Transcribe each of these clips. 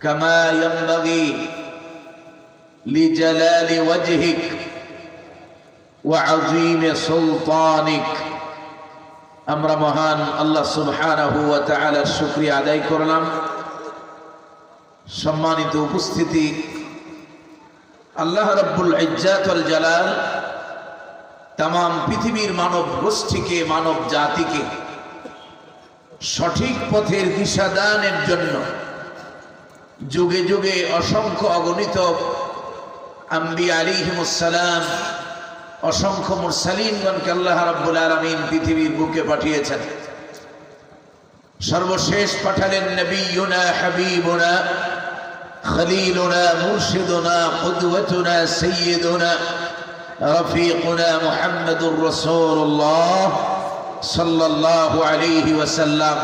কামা ইয়ানবাগি লিজালালি ওয়াজহিক ওয়া আযীমি সুলতানিক। আমরা মহান আল্লাহ সুবহানাহু ওয়া তাআলার শুকরিয়া আদায় করলাম। সম্মানিত উপস্থিতি, আল্লাহ রাব্বুল ইজ্জাত ওয়াল জালাল তামাম পৃথিবীর মানব গোষ্ঠীকে, মানব জাতিকে সঠিক পথের দিশা দানের জন্য যুগে যুগে অসংখ্য অগণিত আম্বিয়া আলাইহিমুস সালাম, অসংখ্য মুরসালিনগণকে আল্লাহ রাব্বুল আলামিন পৃথিবীর বুকে পাঠিয়েছেন। সর্বশেষ পাঠালেন নবিয়ুনা হাবিবুনা খলিলুনা মুরশিদুনা কুদওয়াতুনা সাইয়্যিদুনা রফিকুনা মুহাম্মাদুর রাসূলুল্লাহ সাল্লাল্লাহু আলাইহি ওয়াসাল্লাম।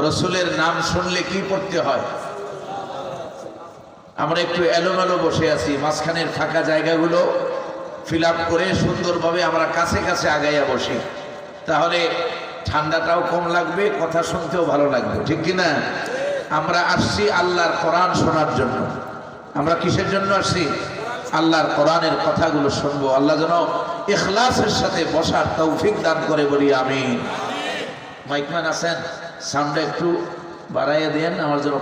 রাসূলের নাম শুনলে কি পড়তে হয়? আমরা একটু এলোমেলো বসে আছি, মাঝখানের ফাঁকা জায়গাগুলো ফিল আপ করে সুন্দরভাবে আমরা কাছে কাছে আগাইয়া বসি, তাহলে ঠান্ডাটাও কম লাগবে, কথা শুনতেও ভালো লাগবে, ঠিক কিনা? আমরা আসছি আল্লাহর কোরআন শোনার জন্য। আমরা কিসের জন্য আসছি? আল্লাহর কোরআনের কথাগুলো শুনবো। আল্লাহ যেন ইখলাসের সাথে বসার তৌফিক দান করে, বলি আমিন। মাইকম্যান আছেন, সাউন্ডটা একটু বাড়াইয়া দেন, আমার জন্য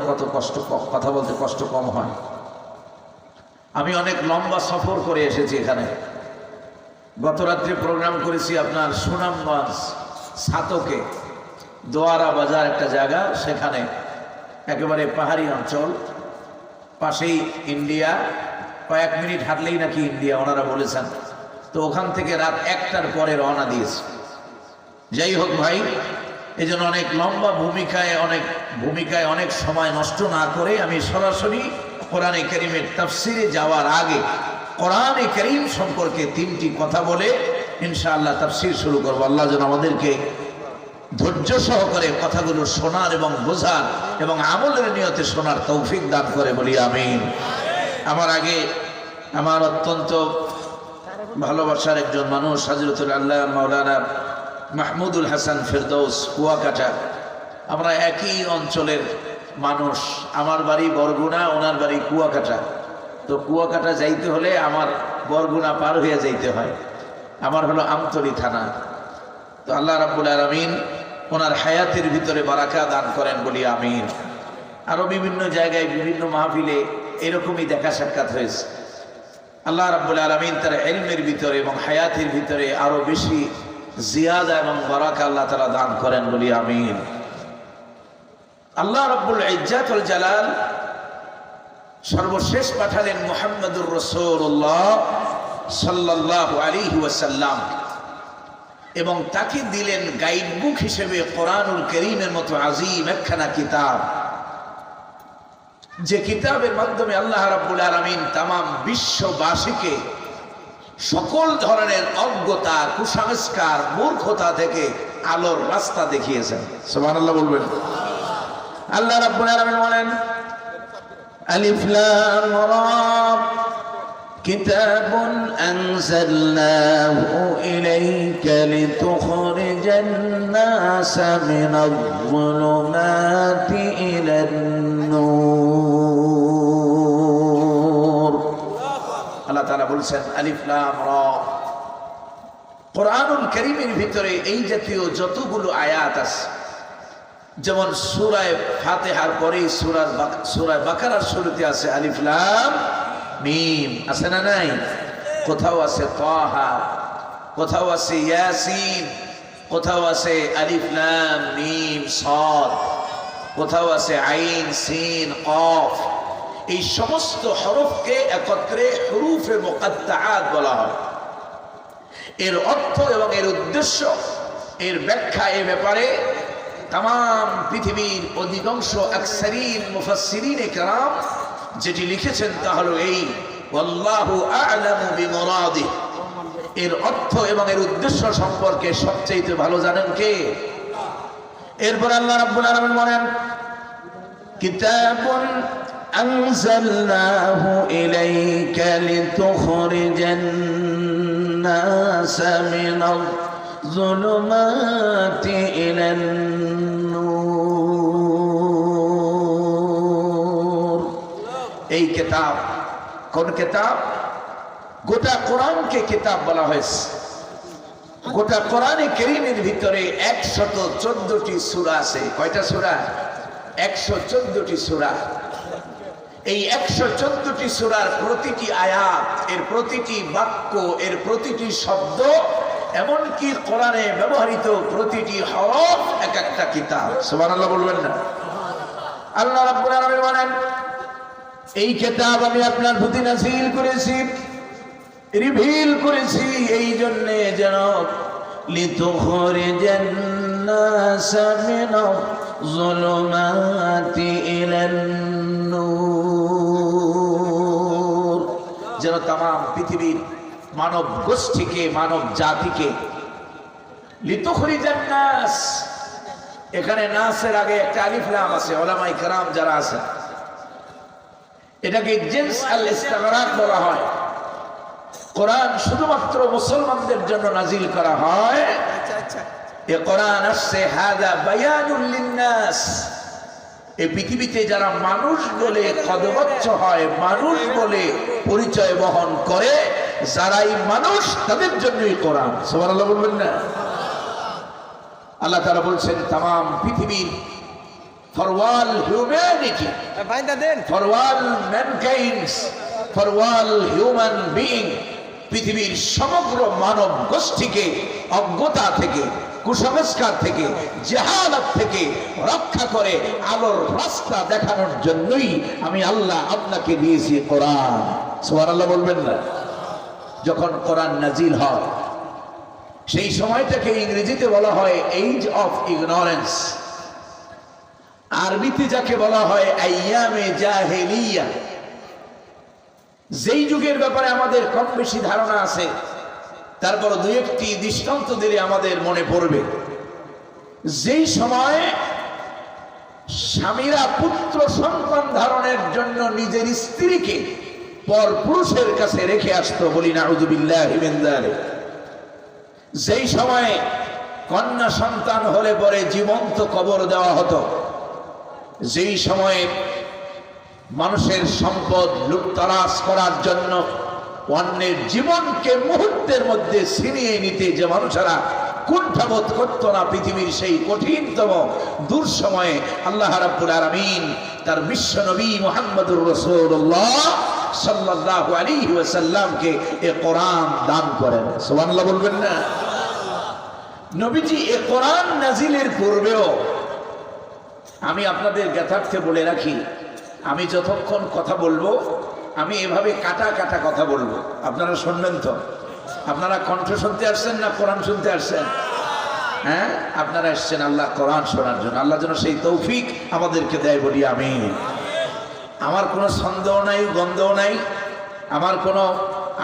কথা বলতে কষ্ট কম হয়। আমি অনেক লম্বা সফর করে এসেছি এখানে। গত রাত্রে প্রোগ্রাম করেছি আপনার সুনামগঞ্জ ছাতকে, দোয়ারা বাজার একটা জায়গা, সেখানে একেবারে পাহাড়ি অঞ্চল, পাশেই ইন্ডিয়া, কয়েক মিনিট হাঁটলেই নাকি ইন্ডিয়া ওনারা বলেছেন। তো ওখান থেকে রাত 1টার পরে রওনা দিয়েছে। যাই হোক ভাই, এই জন্য অনেক লম্বা ভূমিকায় অনেক সময় নষ্ট না করে আমি সরাসরি কোরআনে কারীমের তাফসিরে যাওয়ার আগে কোরআনে কারীম সম্পর্কে 3টি কথা বলে ইনশাআল্লাহ তাফসির শুরু করব। আল্লাহ যেন আমাদেরকে ধৈর্য সহকারে কথাগুলো শোনার এবং বোঝার এবং আমলের নিয়তে শোনার তৌফিক দান করে, বলি আমিন। আমার আগে আমার অত্যন্ত ভালোবাসার একজন মানুষ হযরতুল আল্লাহ মাওলানা মাহমুদুল হাসান ফেরদৌস, কুয়াকাটা, আমরা একই অঞ্চলের মানুষ। আমার বাড়ি বরগুনা, ওনার বাড়ি কুয়াকাটা। তো কুয়াকাটা যাইতে হলে আমার বরগুনা পার হয়ে যাইতে হয়। আমার হলো আমতলী থানা। তো আল্লাহ রাব্বুল আলামিন ওনার হায়াতের ভিতরে বারাকা দান করেন, বলি আমিন। আরও বিভিন্ন জায়গায় বিভিন্ন মাহফিলে এরকমই দেখা সাক্ষাৎ হয়েছে। আল্লাহ রাব্বুল আলামিন তার ইলমের ভিতরে এবং হায়াতের ভিতরে আরো বেশি জিয়াদা এবং বারাকা আল্লাহ তাআলা দান করেন, বলি আমিন। আল্লাহ রাব্বুল ইজ্জাত ওয়াল জালাল সর্বশেষ পাঠালেন মুহাম্মাদুর রাসূলুল্লাহ সাল্লাল্লাহু আলাইহি ওয়াসাল্লাম, এবং তাকে দিলেন গাইড বুক হিসেবে কোরআনুল কারীমের মতো আযীম একখানা কিতাব, যে কিতাবের মাধ্যমে আল্লাহ রাব্বুল আলামিন তামাম বিশ্ববাসীকে সকল ধরনের অজ্ঞতা, কুসংস্কার, মূর্খতা থেকে আলোর রাস্তা দেখিয়েছেন। সুবহানাল্লাহ বলবেন। আল্লাহ রাব্বুল আলামিন বলেন, আলিফ লাম রা কিতাবুন আনজালনাহু ইলাইকা লিতুখরিজান নাসা মিনাজ-যুলুমাতি ইলান-নূর। আল্লাহ তাআলা বলছেন আলিফ লাম রা। কোরআনুল কারীমের ভিতরে এই জাতীয় যতগুলো আয়াত আছে, যেমন সূরা ফাতিহার পরেই সূরা বাকারার শুরুতে আছে আলিফ লাম মিম, আছে না নাই? কোথাও আছে তাহা, কোথাও আছে ইয়াসিন, কোথাও আছে আলিফ লাম মিম সাদ, কোথাও আছে আইন সিন কফ। এই সমস্ত হরফকে একত্রে হুরুফে মুকাত্তাআত বলা হয়। এর অর্থ এবং এর উদ্দেশ্য, এর ব্যাখ্যা, এ ব্যাপারে তাম পৃথিবীর অধিকাংশ আকসারিন মুফাসসিরিনে কেরাম যেটি লিখেছেন তা হলো এই, ওয়াল্লাহু আ'লামু বিমুরাদিহি। এর অর্থ এবং এর উদ্দেশ্য সম্পর্কে সবচেয়ে ভালো জানেন কে? এরপর আল্লাহ রাব্বুল আলামিন বলেন, কিতাবুন আনজালনাহু ইলাইকা লিতুখরিজান নাসা মিনাজ-যুলুমাতি ইলান-নূর। এই কিতাব কোন কিতাব? গোটা কোরআনকে কিতাব বলা হয়েছে। গোটা কোরআনে কারীমের ভিতরে 114টি সূরা আছে। কয়টা সূরা? 114টি সূরা। এই 114টি সূরার প্রতিটি আয়াত, এর প্রতিটি বাক্য, এর প্রতিটি শব্দ, এমনকি কোরআনে ব্যবহৃত প্রতিটি হরফ এক একটা কিতাব। সুবহানাল্লাহ বলবেন না? আল্লাহ রাব্বুল আলামিন বলেন, এই কিতাব আমি আপনার প্রতি নাযিল করেছি, রিভিল করেছি এই জন্য যেন লিতুখরিজান নাসা মিনাজ যুলুমাতি ইলান নূর, যেন তামাম পৃথিবীর মানব গোষ্ঠীকে, মানব জাতিকে, লিতুখরিজান নাস, এখানে নাসের আগে একটা আলিফ লাম আছে। উলামায়ে কেরাম যারা আছে, এটাকে জিনস আল ইস্তিগরাক বলা হয়। কোরআন শুধুমাত্র মুসলমানদের জন্য নাজিল করা হয়। এ কোরআন আসছে হাদা বায়ানুল লিন্নাস, এই পৃথিবীতে যারা মানুষ বলে কদবচ্চ হয়, মানুষ বলে পরিচয় বহন করে, যারাই মানুষ তাদের জন্যই কোরআন। সুবহানাল্লাহ বলবেন না? আল্লাহ তাআলা বলছেন তামাম পৃথিবীর for all humanity, for all mankind, for all human being, পৃথিবীর সমগ্র মানব গোষ্ঠীকে অজ্ঞতা থেকে, কুসংস্কার থেকে, জাহালাত থেকে রক্ষা করে আলোর রাস্তা দেখানোর জন্যই আমি আল্লাহ আপনাকে দিয়েছি কোরআন। সুবহানাল্লাহ বলবেন না? যখন কোরআন নাজিল হয় সেই সময়টাকে ইংরেজিতে বলা হয় এজ অফ ইগনোরেন্স, আরবিতে যাকে বলা হয় আইয়ামে জাহেলিয়া। যেই যুগের ব্যাপারে আমাদের কম বেশি ধারণা আছে, তারপর দুই একটি দৃষ্টান্ত দিলে আমাদের মনে পড়বে। যেই সময় স্বামীরা পুত্র সন্তান ধারণের জন্য নিজের স্ত্রীকে পর পুরুষের কাছে রেখে আসতো, বলি নাউযুবিল্লাহি মিন যালিক। যেই সময়ে কন্যা সন্তান হলে পরে জীবন্ত কবর দেওয়া হতো, যেই সময়ে মানুষের সম্পদ লুটতরাজ করার জন্য অন্যের জীবনকে মুহূর্তের মধ্যে ছিনিয়ে নিতে যে মানুষেরা কুণ্ঠাবোধ করতো না, পৃথিবীর সেই কঠিনতম দুঃসময়ে আল্লাহ রাব্বুল আলামিন তার বিশ্ব নবী মুহাম্মদুর রাসূলুল্লাহ সাল্লাল্লাহু আলাইহি ওয়াসাল্লামকে এই কোরআন দান করেন। সুবহানাল্লাহ বলবেন না? নবীজি এই কোরআন নাজিলের পূর্বেও, আমি আপনাদের জ্ঞাতার্থে বলে রাখি, আমি যতক্ষণ কথা বলবো আমি এভাবে কাটা কাটা কথা বলবো, আপনারা শুনবেন তো? আপনারা কণ্ঠ শুনতে আসছেন না কোরআন শুনতে আসছেন? হ্যাঁ, আপনারা এসছেন আল্লাহ কোরআন শোনার জন্য। আল্লাহ যেন সেই তৌফিক আমাদেরকে দেয়, বলি আমিন। আমার কোনো সন্দেহ নাই, গন্ধও নাই, আমার কোনো,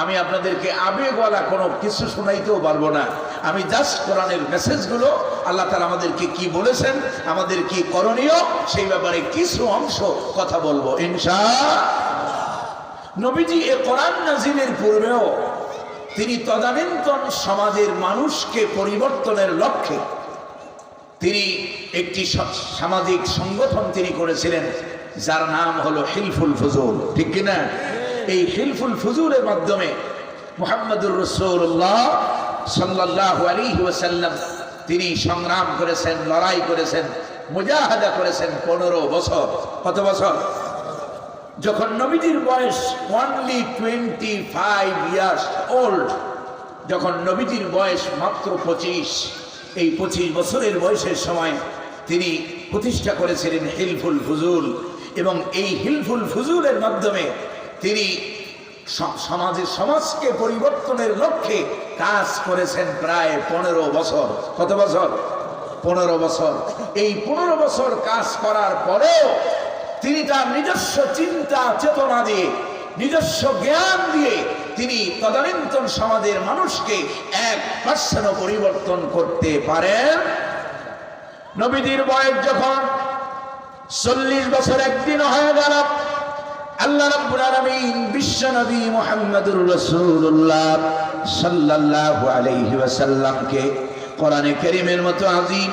আমি আপনাদেরকে আবেগওয়ালা কোনো কিছু শোনাইতেও পারবো না। আমি জাস্ট কোরআনের মেসেজগুলো, আল্লাহ তাআলা আমাদেরকে কি বলেছেন, আমাদের কি করণীয়, সেই ব্যাপারে কিছু অংশ কথা বলবো ইনশাআল্লাহ। নবীজি এ কোরআন নাজিলের পূর্বেও তিনি তদানীন্তন সমাজের মানুষকে পরিবর্তনের লক্ষ্যে তিনি একটি সামাজিক সংগঠন তিনি করেছিলেন, যার নাম হলো হিলফুল ফুজুল। ঠিক কিনা? এই হিলফুল ফুজুলের মাধ্যমে মুহাম্মদুর রাসূলুল্লাহ সাল্লাল্লাহু আলাইহি ওয়াসাল্লাম তিনি সংগ্রাম করেছেন, লড়াই করেছেন, মুজাহাদা করেছেন 15 বছর। কত বছর? যখন নবীজির বয়স অনলি 25 ইয়ার্স ওল্ড, যখন নবীজির বয়স মাত্র 25, এই 25 বছরের বয়সের সময় তিনি প্রতিষ্ঠা করেছিলেন হিলফুল ফুজুল। এবং এই হিলফুল ফুজুলের মাধ্যমে তিনি সমাজকে পরিবর্তনের লক্ষ্যে কাজ করেছেন প্রায় 15 বছর। কত বছর? 15 বছর। এই 15 বছর কাজ করার পরেও তিনি তার নিজস্ব চিন্তা চেতনা দিয়ে, নিজস্ব জ্ঞান দিয়ে তিনি তদানীন্তন সমাজের মানুষকে 1% পরিবর্তন করতে পারেন। নবীজির বয়স যখন 40 বছর একদিন হয়ে গেল, আল্লাহ রাব্বুল আলামিন বিশ্ব নবী মুহাম্মদুর রাসূলুল্লাহ সাল্লাল্লাহু আলাইহি ওয়াসাল্লামকে কোরআনে কারীমের মতো আযীম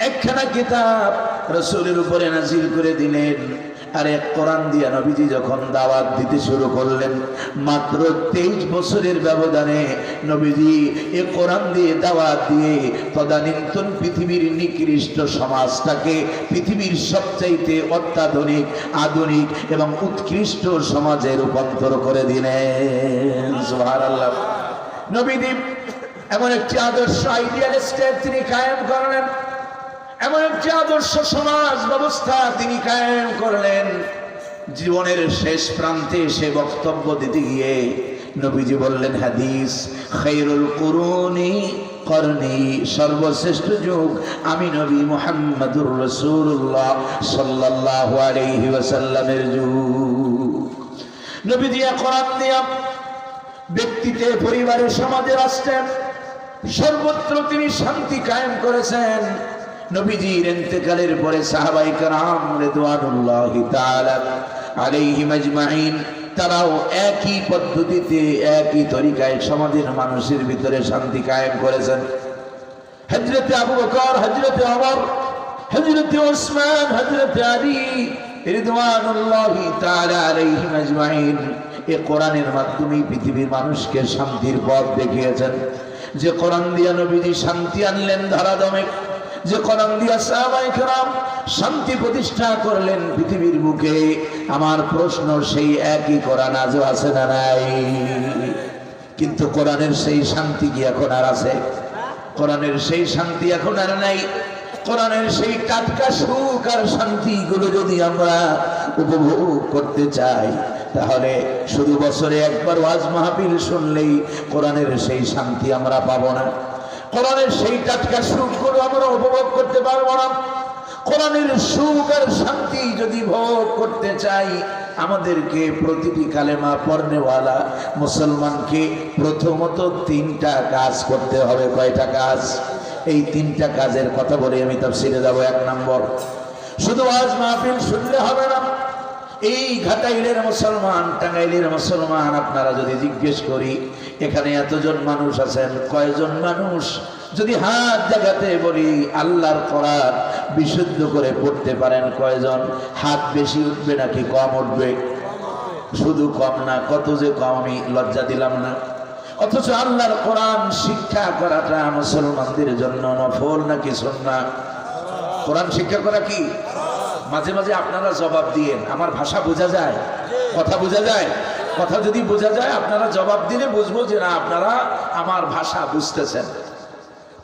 একখানা কিতাব রাসূলের উপরে নাযিল করে দিলেন। আর এক কোরআন দিয়া নবীজি যখন দাওয়াত দিতে শুরু করলেন, মাত্র 23 বছরের ব্যবধানে নবীজি এ কোরআন দিয়ে দাওয়াত দিয়ে তদানীন্তন পৃথিবীর নিকৃষ্ট সমাজটাকে পৃথিবীর সবচাইতে অত্যাধুনিক, আধুনিক এবং উৎকৃষ্ট সমাজে রূপান্তর করে দিলেন। সুবহানাল্লাহ। নবীজি এমন একটি আদর্শ আইডিয়াল স্টেট তিনি কায়েম করলেন, এমন একটি আদর্শ সমাজ ব্যবস্থা তিনি কায়েম করলেন। জীবনের শেষ প্রান্তে সে বক্তব্য দিতে গিয়ে নবীজি বললেন, হাদিস, খায়রুল কুরুনি করনি, সর্বশ্রেষ্ঠ যুগ আমি নবী মুহাম্মদুর রাসূলুল্লাহ সাল্লাল্লাহু আলাইহি ওয়াসাল্লামের যুগ। নবীজি কোরআন দিয়া ব্যক্তিতে, পরিবারে, সমাজে, রাষ্ট্রে সর্বত্র তিনি শান্তি কায়েম করেছেন। নবীজির ইন্তেকালের পরে সাহাবায়ে কেরাম রিদওয়ানুল্লাহি তাআলা আলাইহিম আজমাইন তারাও একই পদ্ধতিতে, একই তরিকায় সমাজের মানুষের ভিতরে শান্তি কায়েম করেছেন। হযরতে আবু বকর, হযরতে ওমর, হযরতে ওসমান, হযরতে আলী রিদওয়ানুল্লাহি তাআলা আলাইহিম আজমাইন এই কোরআনের মাধ্যমে পৃথিবীর মানুষকে শান্তির পথ দেখিয়েছেন। যে কোরআন দিয়া নবীজি শান্তি আনলেন ধরাধামে, যে কোরআন দিয়া সাহাবায়ে কেরাম শান্তি প্রতিষ্ঠা করলেন পৃথিবীর বুকে, আমার প্রশ্ন, সেই একই কোরআন আজও আছে না নাই? কিন্তু কোরআনের সেই শান্তি কি এখন আর আছে? কোরআনের সেই শান্তি এখন আর নাই। কোরআনের সেই টাটকা সুখ আর শান্তিগুলো যদি আমরা উপভোগ করতে চাই, তাহলে শুধু বছরে একবার ওয়াজ মাহফিল শুনলেই কোরআনের সেই শান্তি আমরা পাবো না। কোরআনের সেই টাটকা সুখগুলো আমরা উপভোগ করতে পারবো না। কোরআনের সুখ আর শান্তি যদি ভোগ করতে চাই, আমাদেরকে প্রতিটি কালেমা পড়নেওয়ালা মুসলমানকে প্রথমত 3টা কাজ করতে হবে। কয়টা কাজ? এই 3টা কাজের কথা বলে আমি তাফসীরে যাব। 1 নম্বর, শুধু ওয়াজ মাহফিল শুনলে হবে না। এই ঘাটাইলের মুসলমান, টাঙ্গাইলের মুসলমান, আপনারা যদি জিজ্ঞেস করি এখানে এতজন মানুষ আছেন, কয়জন মানুষ যদি হাত জাগাতে বলি আল্লাহর কোরআন বিশুদ্ধ করে পড়তে পারেন, কয়জন? হাত বেশি উঠবে নাকি কম উঠবে? শুধু কম না, কত যে কম, আমি লজ্জা দিলাম না। অথচ আল্লাহর কোরআন শিক্ষা করাটা মুসলমানদের জন্য নফল নাকি সুন্নাহ? কোরআন শিক্ষা করা কি? মাঝে মাঝে আপনারা জবাব দিয়েন, আমার ভাষা বোঝা যায়, কথা বোঝা যায়। কথা যদি বোঝা যায় আপনারা জবাব দিলে বুঝবো যে না, আপনারা আমার ভাষা বুঝতেছেন।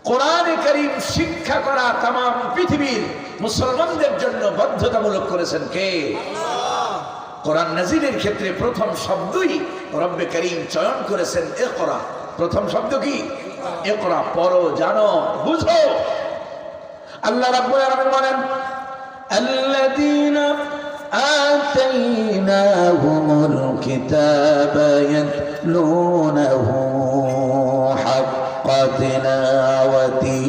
কোরআনে কারীম শিক্ষা করা তাম পৃথিবীর মুসলমানদের জন্য বাধ্যতামূলক করেছেন কে? কোরআন নাজিলের ক্ষেত্রে প্রথম শব্দই রব্বে কারীম চয়ন করেছেন ইকরা। প্রথম শব্দ কি? ইকরা, পড়ো, জানো, বুঝো। আল্লাহ রাব্বুল আলামিন বলেন, আল্লাযীনা আতাইনাহুমুল কিতাবা ইয়াতলুনাহু হাক্কা তিলাওয়াতি।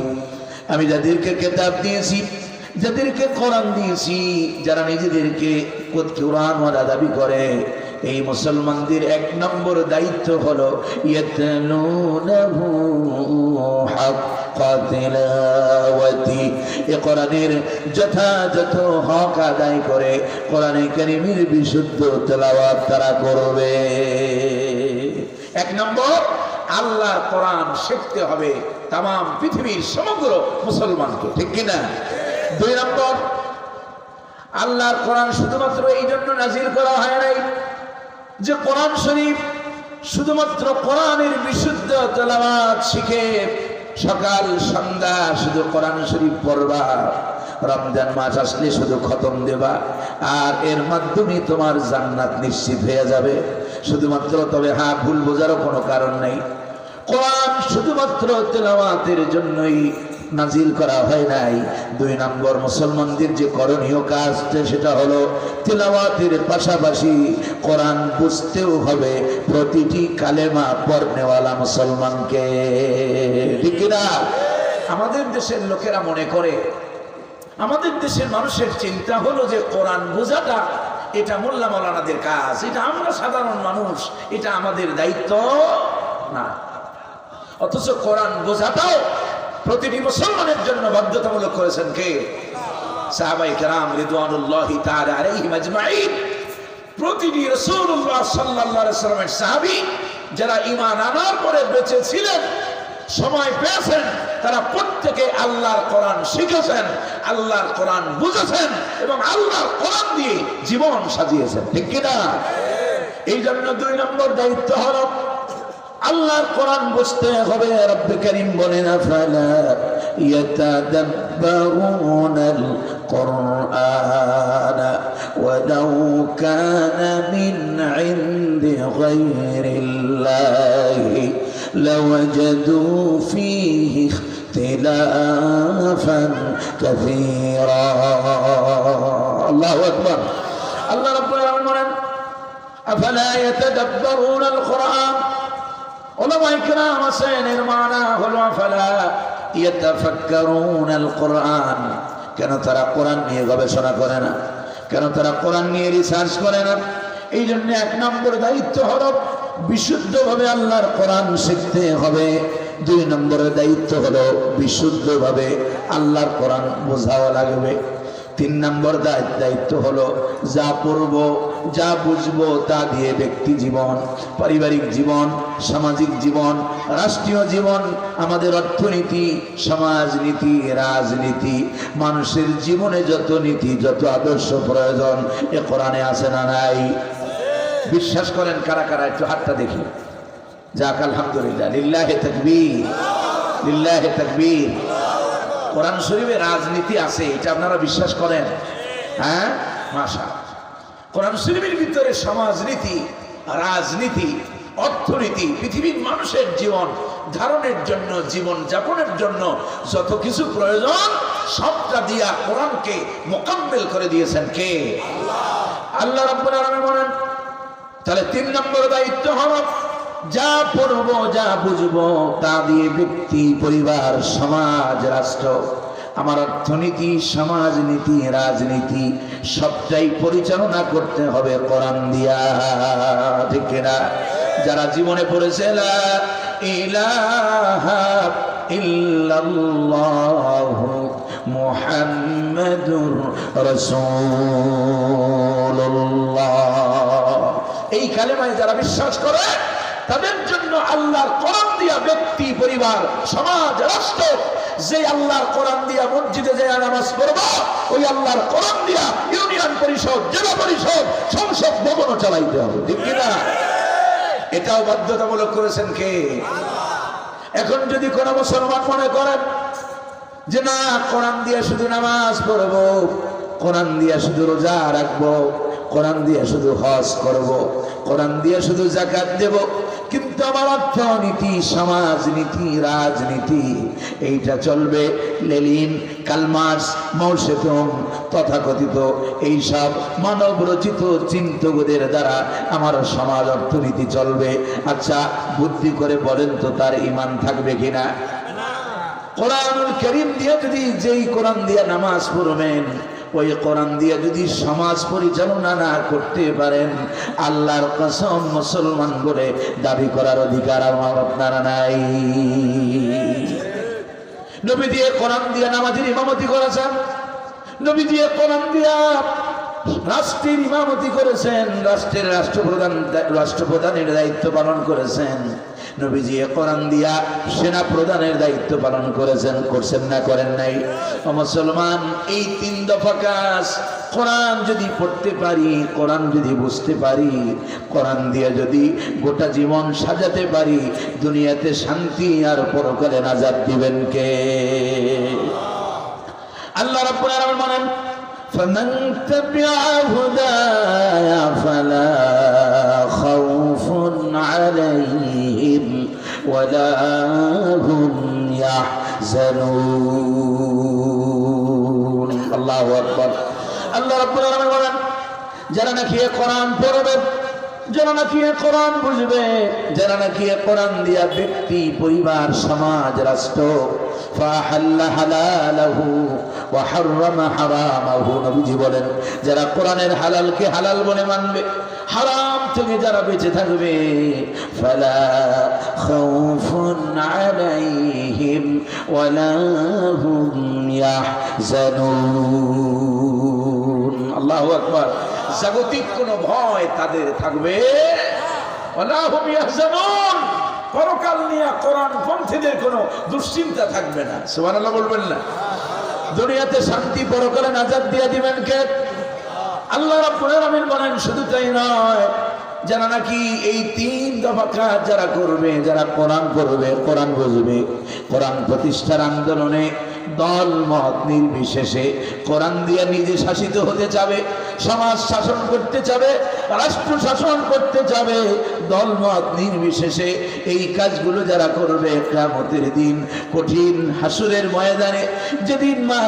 আমি যাদেরকে কিতাব দিয়েছি, যাদেরকে কোরআন দিয়েছি, যারা নিজেদেরকে কোরআন ওয়ালা দাবি করে, এই মুসলমানদের 1 নম্বর দায়িত্ব হলো ইয়াতলুনাহু হাক্কা তিলাওয়াতি, এই কোরআনের যথাযথ হক আদায় করে কোরআনে কারীমের বিশুদ্ধ তেলাওয়াত তারা করবে। 1 নম্বর, আল্লাহর কোরআন শিখতে হবে তাম পৃথিবীর সমগ্র মুসলমানকে, ঠিক কিনা? 2 নম্বর, আল্লাহর কোরআন শুধুমাত্র এই জন্য নাজিল করা হয় নাই যে কোরআন শরীফ শুধুমাত্র কোরআনের বিশুদ্ধ তেলাওয়াত শিখে সকাল সন্ধ্যা শুধু কোরআন শরীফ পড়বা, রমজান মাস আসলে শুধু খতম দেবা, আর এর মাধ্যমে তোমার জান্নাত নিশ্চিত হয়ে যাবে শুধুমাত্র। তবে হ্যাঁ, ভুল বোঝারও কোনো কারণ নেই। কোরআন শুধুমাত্র তেলাওয়াতের জন্যই নাজিল করা হয় নাই। 2 নম্বর, মুসলমানদের যে করণীয় কাজ সেটা হলো তেলাওয়াতের পাশাপাশি কোরআন বুঝতেও হবে প্রতিটি কালেমা পড়নেওয়ালা মুসলমানকে, ঠিক না? আমাদের দেশের লোকেরা মনে করে, আমাদের দেশের মানুষের চিন্তা হলো যে কোরআন বোঝাটা এটা মোল্লা মাওলানাদের কাজ, এটা আমরা সাধারণ মানুষ, এটা আমাদের দায়িত্ব না। অথচ কোরআন বোঝাটাও প্রতিটি মুসলমানের জন্য বাধ্যতামূলক করেছেন কে? সাহাবায়ে কেরাম রিদওয়ানুল্লাহি তাআলা আলাইহিম আজমাইন, প্রতিটি রাসূলুল্লাহ সাল্লাল্লাহু আলাইহি ওয়াসাল্লামের সাহাবী যারা ঈমান আনার পরে বেঁচে ছিলেন, সময় পেয়েছেন, তারা প্রত্যেকে আল্লাহর কোরআন শিখেছেন, আল্লাহর কোরআন বুঝেছেন এবং আল্লাহর কোরআন দিয়ে জীবন সাজিয়েছেন। ঠিক কিনা? এই জন্য 2 নম্বর দায়িত্ব হলো আল্লাহর কোরআন বুঝতে হবে। রব্বে কারীম বলেন আফালা ইয়াতাদাব্বারুনাল কুরআন ওয়ালাউ কানা মিন ইনদি গায়রিল্লাহি লাওয়াজাদু ফীহি ইখতিলাফান কাসীরা। আল্লাহু আকবার। আল্লাহ রাব্বুল আলামিন বলেন আফালা ইয়াতাদাব্বারুনাল কুরআন, উলামায়ে কেরাম আছেন এর মানা হলো আফালা ইয়াতাফাক্কারুনাল কুরআন, কেন তারা কোরআন নিয়ে গবেষণা করে না, কেন তারা কোরআন নিয়ে রিসার্চ করে না? এই জন্য 1 নম্বর দায়িত্ব হলো বিশুদ্ধভাবে আল্লাহর কোরআন শিখতে হবে। 2 নম্বরের দায়িত্ব হলো বিশুদ্ধভাবে আল্লাহর কোরআন বোঝাও লাগবে। 3 নম্বর দায়িত্ব হলো যা পড়ব যা বুঝবো তা দিয়ে ব্যক্তি জীবন, পারিবারিক জীবন, সামাজিক জীবন, রাষ্ট্রীয় জীবন, আমাদের অর্থনীতি, সমাজনীতি, রাজনীতি, মানুষের জীবনে যত নীতি, যত আদর্শ প্রয়োজন এ কোরআনে আছে না নাই? বিশ্বাস করেন কারা কারা? একটু হাতটা দেখি। যাক, আলহামদুলিল্লাহ, লিল্লাহে তাকবীর, লিল্লাহে তাকবীর। কোরআন শরীফে রাজনীতি আছে, এটা আপনারা বিশ্বাস করেন? হ্যাঁ, মাশাআল্লাহ। কোরআন শরীফের ভিতরে সমাজনীতি, রাজনীতি, অর্থনীতি, পৃথিবীর মানুষের জীবন ধারণের জন্য, জীবন যাপনের জন্য যত কিছু প্রয়োজন সবটা দিয়া কোরআনকে মোকাম্মেল করে দিয়েছেন কে? আল্লাহ রাব্বুল আলামিন বলেন। তাহলে 3 নম্বর দায়িত্ব হলো যা পড়বো যা বুঝবো তা দিয়ে ব্যক্তি, পরিবার, সমাজ, রাষ্ট্র, আমার অর্থনীতি, সমাজনীতি, রাজনীতি সবটাই পরিচালনা করতে হবে কোরআন দিয়া। ঠিক কিনা? যারা জীবনে পড়েছে লা ইলাহা ইল্লাল্লাহু মুহাম্মাদুর রাসূলুল্লাহ, এই কালেমায় যারা বিশ্বাস করে তাদের জন্য আল্লাহর কোরআন দিয়া ব্যক্তি, পরিবার, সমাজ, রাষ্ট্র, যে আল্লাহর কোরআন দিয়া মসজিদে যায় নামাজ পড়বা, ওই আল্লাহর কোরআন দিয়া ইউনিয়ন পরিষদ, জেলা পরিষদ, সংসদ ভবনও চালাইতে হবে। ঠিক কিনা? এটাও বাধ্যতামূলক করেছেন কে? এখন যদি কোন মুসলমান মনে করেন যে না, কোরআন দিয়া শুধু নামাজ পড়বো, কোরআন দিয়া শুধু রোজা রাখবো, কোরআন দিয়ে শুধু হজ করব, কোরআন দিয়ে শুধু যাকাত দেব, কিন্তু আমার অর্থনীতি, সমাজনীতি, রাজনীতি এইটা চলবে লেনিন, কালমার্কস, মাও সেতুং তথাকথিত এইসব মানব রচিত চিন্তকদের দ্বারা আমার সমাজ অর্থনীতি চলবে। আচ্ছা, বুদ্ধি করে বলেন তো তার ঈমান থাকবে কিনা? কোরআনুল কারীম দিয়ে যদি, যেই কোরআন দিয়ে নামাজ পড়বেন, ওই কোরআন দিয়ে যদি সমাজ পরিচালনা না করতে পারেন, আল্লাহর কসম মুসলমান বলে দাবি করার অধিকার আমার আপনারা নাই। নবী দিয়ে কোরআন দিয়ে নামাজের ইমামতি করেছেন, নবী দিয়ে কোরআন দিয়া রাষ্ট্রের ইমামতি করেছেন, রাষ্ট্রের রাষ্ট্রপ্রধানের দায়িত্ব পালন করেছেন, নবীজি কোরআন দিয়া সেনা প্রধানের দায়িত্ব পালন করেছেন, করছেন না করেন নাই? মুসলমান, এই 3 দফা কাজ কোরআন যদি পড়তে পারি, কোরআন যদি বুঝতে পারি, কোরআন দিয়ে যদি গোটা জীবন সাজাতে পারি, দুনিয়াতে শান্তি আর পরকালে নাজাত দিবেন কে? আল্লাহ রাব্বুল আলামিন বলেন فمن تبع هداي فلا خوف عليهم ولا هم يحزنون। الله أكبر। আল্লাহ রাব্বুল আলামিন বলেন, যারা নাকি কোরআন পড়বে, যারা নাকি কোরআন বুঝবে, যারা নাকি কোরআন দিয়া ব্যক্তি, পরিবার, সমাজ, রাষ্ট্র ফাহাল্লা হালালাহু ওয়া হারামা হারামাহু, নবীজি বলেন যারা কোরআনের হালালকে হালাল বলে মানবে, হারাম থেকে যারা বেঁচে থাকবে, ফালা খাউফুন আলাইহিম ওয়ালা হুম ইয়াহজানুন। আল্লাহু আকবার। জাগতিক কোনো ভয় তাদের থাকবে ওয়ালা হুম ইয়াহজানুন, পরকাল নিয়ে কোরআন পন্থীদের কোনো দুশ্চিন্তা থাকবে না। সুবহানাল্লাহ বলবেন না? দুনিয়াতে শান্তি, পরকালে নাজাত দিয়ে দিবেন কে? আল্লাহ রাব্বুল আলামিন বলেন শুধু তাই নয়, যারা নাকি এই 3 দফা কাজ যারা করবে, যারা কোরআন পড়বে, কোরআন বুঝবে, কোরআন প্রতিষ্ঠার আন্দোলনে দল মত নির্বিশেষে কোরআন দিয়ে নিজে শাসিত হতে চাবে, সমাজ শাসন করতে চাবে, রাষ্ট্র শাসন করতে চাবে, দল মত নির্বিশেষে এই কাজগুলো যারা করবে, কিয়ামতের দিন কঠিন হাসরের ময়দানে যেদিন মা